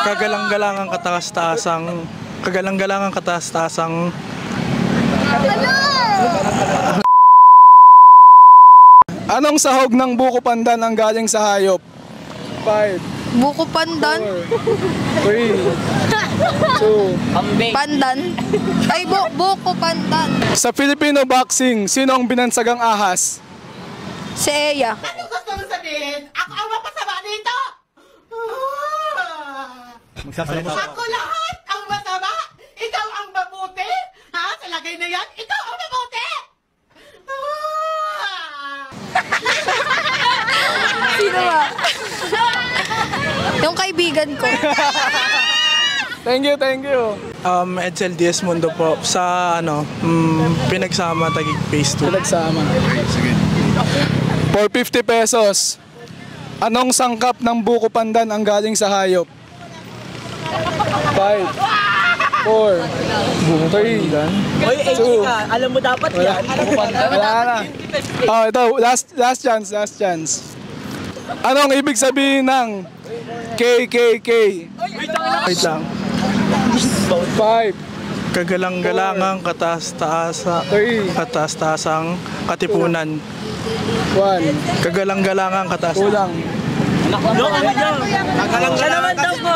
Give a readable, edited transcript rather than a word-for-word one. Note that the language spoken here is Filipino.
Kagalang-galangang kataas-taasang Anong sahog ng buko pandan ang galing sa hayop? 5, Buko pandan. 3, 2. Pandan. Ay, buko pandan. Sa Filipino boxing, sino ang binansagang ahas? Si Eya. Ano gusto mo sabihin? Ako ang mapasama dito! Ako lahat ang masama! Ikaw ang mabuti! Ha? Sa lagay na yan, ikaw ang mabuti! Sino ba? Yung kaibigan ko. Thank you, thank you. Edsel Diaz Mundo po sa Pinagsama Taguig Phase 2. Pinagsama. Sige. For 50 pesos, anong sangkap ng buko pandan ang galing sa hayop? 5, 4, 3, Oy, 80 ka. Alam mo dapat yan. wala na. Oh, ito, last chance. Anong ibig sabihin ng KKK? Wait lang. 5, Kagalang-galangang kataas-taasang katipunan. 1, Kagalang-galangang kataas. kulang. Kagalang-galang daw po.